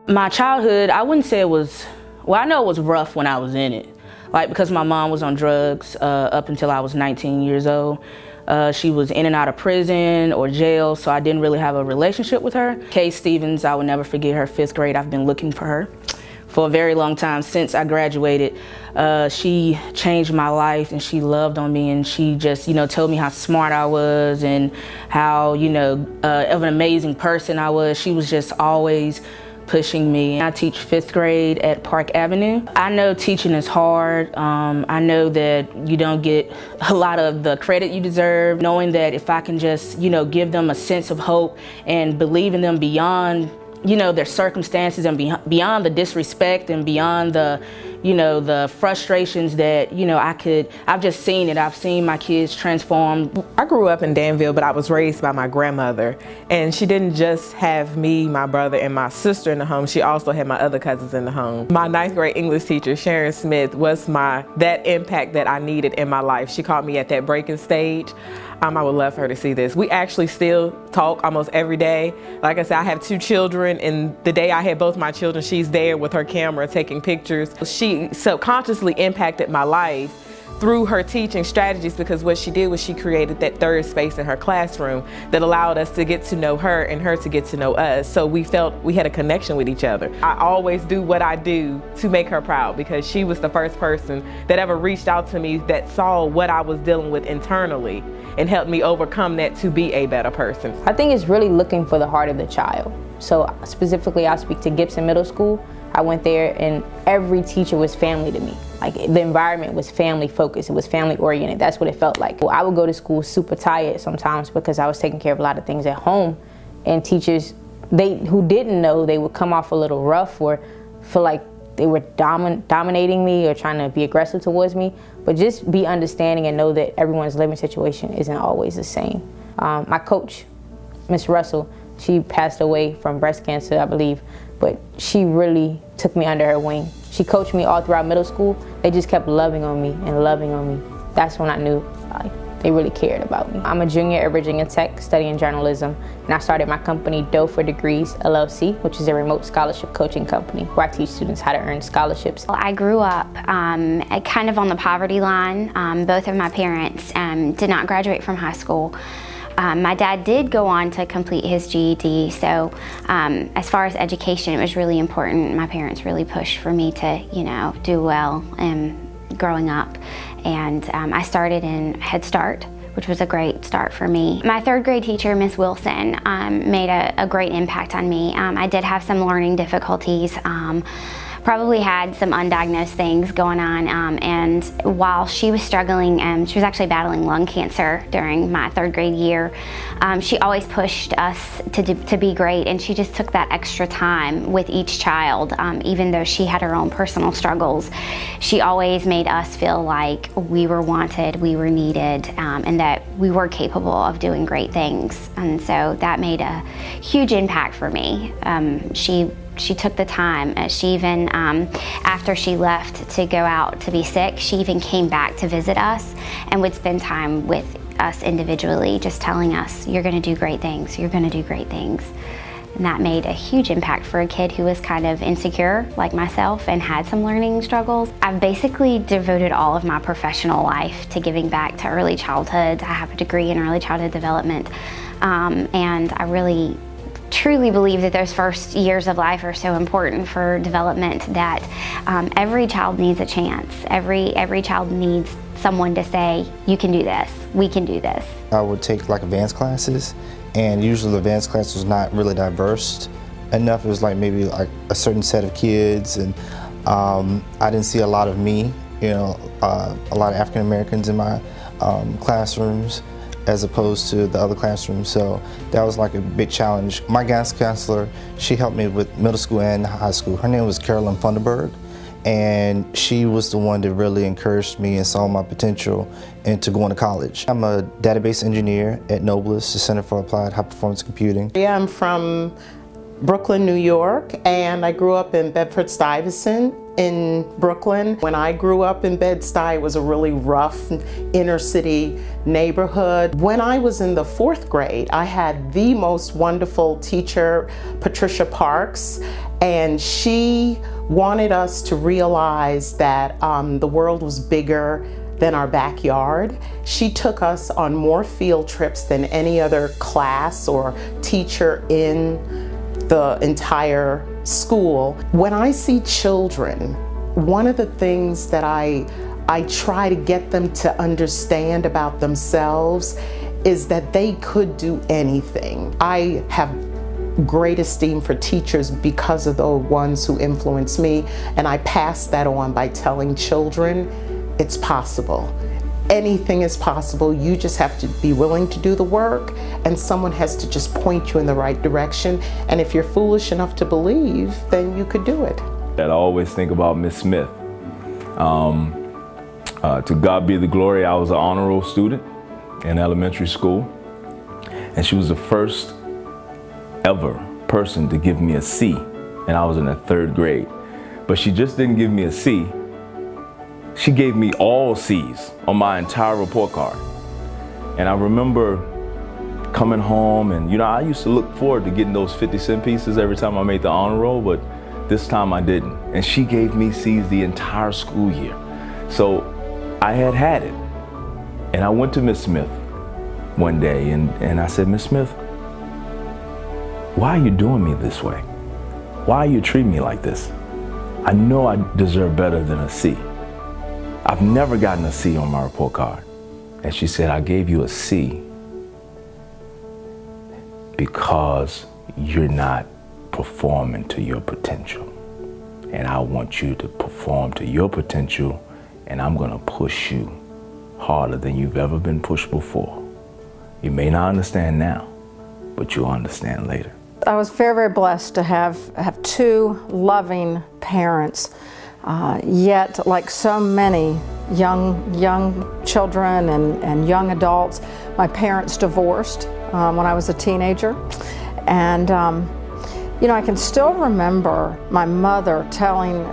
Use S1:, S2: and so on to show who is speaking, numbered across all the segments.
S1: My childhood, I wouldn't say it was, well, I know it was rough when I was in it. Like, because my mom was on drugs up until I was 19 years old. She was in and out of prison or jail, so I didn't really have a relationship with her. Kay Stevens, I will never forget her, 5th grade. I've been looking for her for a very long time since I graduated. She changed my life and she loved on me, and she just, told me how smart I was and how, of an amazing person I was. She was just always pushing me. I teach 5th grade at Park Avenue. I know teaching is hard. I know that you don't get a lot of the credit you deserve. Knowing that if I can just, give them a sense of hope and believe in them beyond, their circumstances and beyond the disrespect and beyond the, the frustrations that, I've just seen it. I've seen my kids transform.
S2: I grew up in Danville, but I was raised by my grandmother. And she didn't just have me, my brother, and my sister in the home. She also had my other cousins in the home. My 9th grade English teacher, Sharon Smith, was that impact that I needed in my life. She caught me at that breaking stage. I would love for her to see this. We actually still talk almost every day. Like I said, I have 2 children, and the day I had both my children, she's there with her camera taking pictures. She subconsciously impacted my life through her teaching strategies, because what she did was she created that third space in her classroom that allowed us to get to know her and her to get to know us. So we felt we had a connection with each other. I always do what I do to make her proud, because she was the first person that ever reached out to me that saw what I was dealing with internally and helped me overcome that to be a better person.
S3: I think it's really looking for the heart of the child. So specifically, I speak to Gibson Middle School. I went there and every teacher was family to me. Like, the environment was family focused, it was family oriented. That's what it felt like. Well, I would go to school super tired sometimes because I was taking care of a lot of things at home, and teachers, who didn't know, they would come off a little rough or feel like they were dominating me or trying to be aggressive towards me. But just be understanding and know that everyone's living situation isn't always the same. My coach, Miss Russell, she passed away from breast cancer, I believe, but she really took me under her wing. She coached me all throughout middle school. They just kept loving on me and loving on me. That's when I knew they really cared about me. I'm a junior at Virginia Tech studying journalism, and I started my company, Dough for Degrees, LLC, which is a remote scholarship coaching company where I teach students how to earn scholarships.
S4: I grew up kind of on the poverty line. Both of my parents did not graduate from high school. My dad did go on to complete his GED, so as far as education, it was really important. My parents really pushed for me to, do well growing up. And I started in Head Start, which was a great start for me. My 3rd grade teacher, Miss Wilson, made a great impact on me. I did have some learning difficulties. Probably had some undiagnosed things going on, and while she was struggling, she was actually battling lung cancer during my 3rd grade year. She always pushed us to be great, and she just took that extra time with each child. Even though she had her own personal struggles, she always made us feel like we were wanted, we were needed, and that we were capable of doing great things. And so that made a huge impact for me. She took the time. She even, after she left to go out to be sick, she even came back to visit us and would spend time with us individually, just telling us, you're gonna do great things, you're gonna do great things. And that made a huge impact for a kid who was kind of insecure like myself and had some learning struggles. I've basically devoted all of my professional life to giving back to early childhood. I have a degree in early childhood development, and I really truly believe that those first years of life are so important for development, that every child needs a chance. Every child needs someone to say, you can do this, we can do this.
S5: I would take like advanced classes, and usually the advanced class was not really diverse enough. It was like maybe like a certain set of kids, and I didn't see a lot of me, a lot of African Americans in my classrooms, as opposed to the other classrooms. So that was like a big challenge. My guidance counselor, she helped me with middle school and high school. Her name was Carolyn Funderburg, and she was the one that really encouraged me and saw my potential into going to college. I'm a database engineer at Noblest, the Center for Applied High Performance Computing.
S6: Yeah, I'm from Brooklyn, New York, and I grew up in Bedford-Stuyvesant. in Brooklyn. When I grew up in Bed-Stuy, it was a really rough inner city neighborhood. When I was in the 4th grade, I had the most wonderful teacher, Patricia Parks, and she wanted us to realize that the world was bigger than our backyard. She took us on more field trips than any other class or teacher in the entire school. When I see children, one of the things that I try to get them to understand about themselves is that they could do anything. I have great esteem for teachers because of the ones who influence me, and I pass that on by telling children it's possible. Anything is possible. You just have to be willing to do the work, and someone has to just point you in the right direction. And if you're foolish enough to believe, then you could do it.
S7: I always think about Miss Smith. To God be the glory, I was an honor roll student in elementary school, and she was the first ever person to give me a C, and I was in the 3rd grade. But she just didn't give me a C. She gave me all C's on my entire report card. And I remember coming home, and I used to look forward to getting those 50-cent pieces every time I made the honor roll, but this time I didn't. And she gave me C's the entire school year. So I had it. And I went to Miss Smith one day and I said, Miss Smith, why are you doing me this way? Why are you treating me like this? I know I deserve better than a C. I've never gotten a C on my report card. And she said, I gave you a C because you're not performing to your potential. And I want you to perform to your potential, and I'm gonna push you harder than you've ever been pushed before. You may not understand now, but you'll understand later.
S8: I was very, very blessed to have 2 loving parents. Yet, like so many young children and young adults, my parents divorced when I was a teenager. And I can still remember my mother telling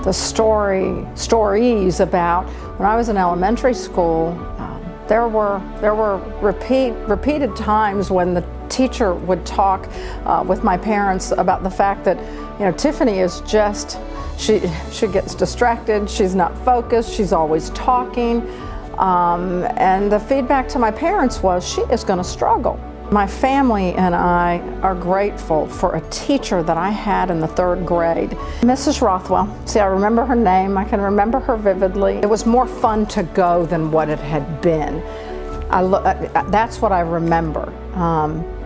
S8: the stories about when I was in elementary school. There were repeated times when the teacher would talk with my parents about the fact that Tiffany is just, she gets distracted, she's not focused, she's always talking, and the feedback to my parents was she is going to struggle. My family and I are grateful for a teacher that I had in the 3rd grade, Mrs. Rothwell. See, I remember her name, I can remember her vividly. It was more fun to go than what it had been. That's what I remember,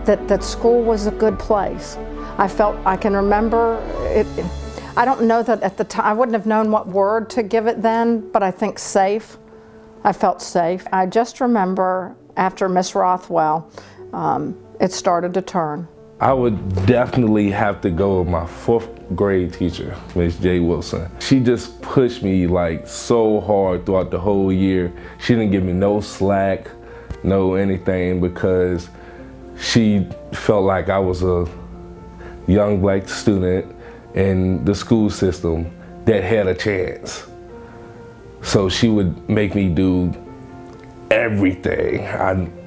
S8: that school was a good place. I can remember it. I don't know that at the time, I wouldn't have known what word to give it then, but I think safe. I felt safe. I just remember after Miss Rothwell, it started to turn.
S9: I would definitely have to go with my 4th grade teacher, Miss J. Wilson. She just pushed me so hard throughout the whole year. She didn't give me no slack, no anything, because she felt like I was a young black student in the school system that had a chance. So she would make me do everything.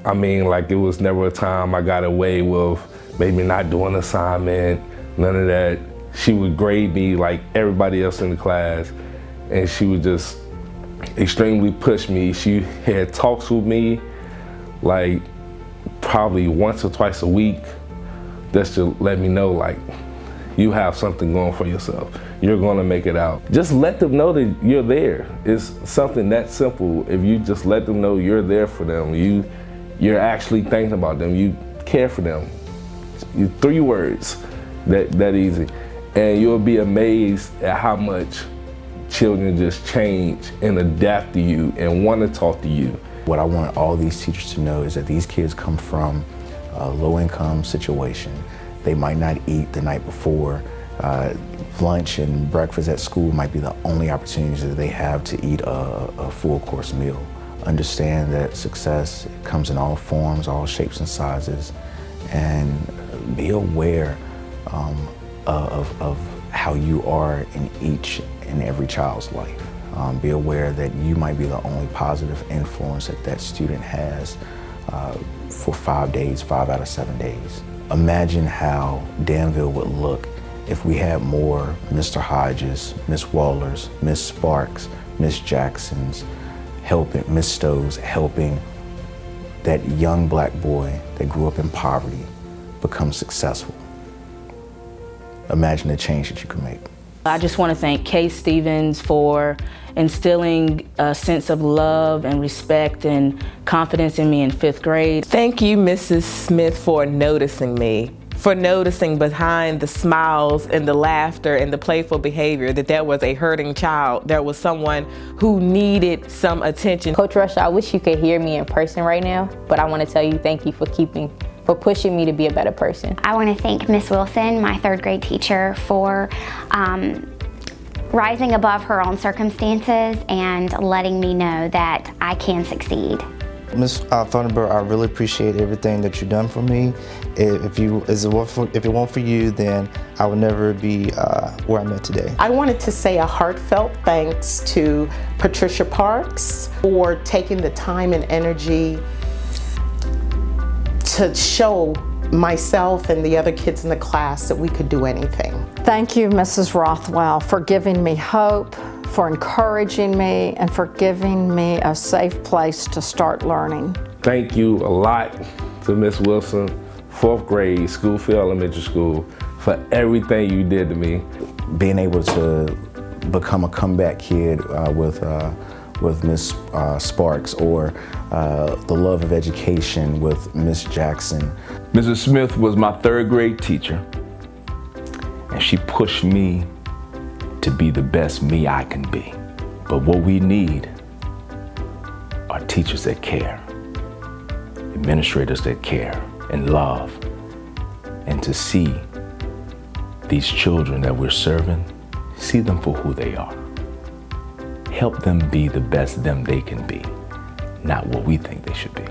S9: I mean, it was never a time I got away with maybe not doing an assignment, none of that. She would grade me like everybody else in the class, and she would just extremely push me. She had talks with me probably once or twice a week, just to let me know you have something going for yourself. You're gonna make it out. Just let them know that you're there. It's something that simple. If you just let them know you're there for them, you're actually thinking about them, you care for them. 3 words, that easy. And you'll be amazed at how much children just change and adapt to you and want to talk to you.
S5: What I want all these teachers to know is that these kids come from a low-income situation. They might not eat the night before. Lunch and breakfast at school might be the only opportunities that they have to eat a full-course meal. Understand that success comes in all forms, all shapes and sizes, and be aware of
S10: how you are in each and every child's life. Be aware that you might be the only positive influence that that student has for 5 days, 5 out of 7 days. Imagine how Danville would look if we had more Mr. Hodges, Miss Wallers, Miss Sparks, Miss Jacksons, Miss Stowe's helping that young black boy that grew up in poverty become successful. Imagine the change that you could make.
S1: I just want to thank Kay Stevens for instilling a sense of love and respect and confidence in me in 5th grade.
S2: Thank you, Mrs. Smith, for noticing me, for noticing behind the smiles and the laughter and the playful behavior that there was a hurting child. There was someone who needed some attention.
S3: Coach Rush, I wish you could hear me in person right now, but I want to tell you thank you for pushing me to be a better person.
S4: I want to thank Miss Wilson, my 3rd grade teacher, for rising above her own circumstances and letting me know that I can succeed.
S5: Ms. Thunderbird, I really appreciate everything that you've done for me. If it weren't for you, then I would never be where I'm at today.
S6: I wanted to say a heartfelt thanks to Patricia Parks for taking the time and energy to show myself and the other kids in the class that we could do anything.
S8: Thank you, Mrs. Rothwell, for giving me hope, for encouraging me, and for giving me a safe place to start learning.
S9: Thank you a lot to Miss Wilson, 4th grade, Schoolfield Elementary School, for everything you did to me.
S10: Being able to become a comeback kid with Miss Sparks, or the love of education with Miss Jackson.
S7: Mrs. Smith was my 3rd grade teacher, and she pushed me to be the best me I can be. But what we need are teachers that care, administrators that care and love, and to see these children that we're serving, see them for who they are. Help them be the best them they can be, not what we think they should be.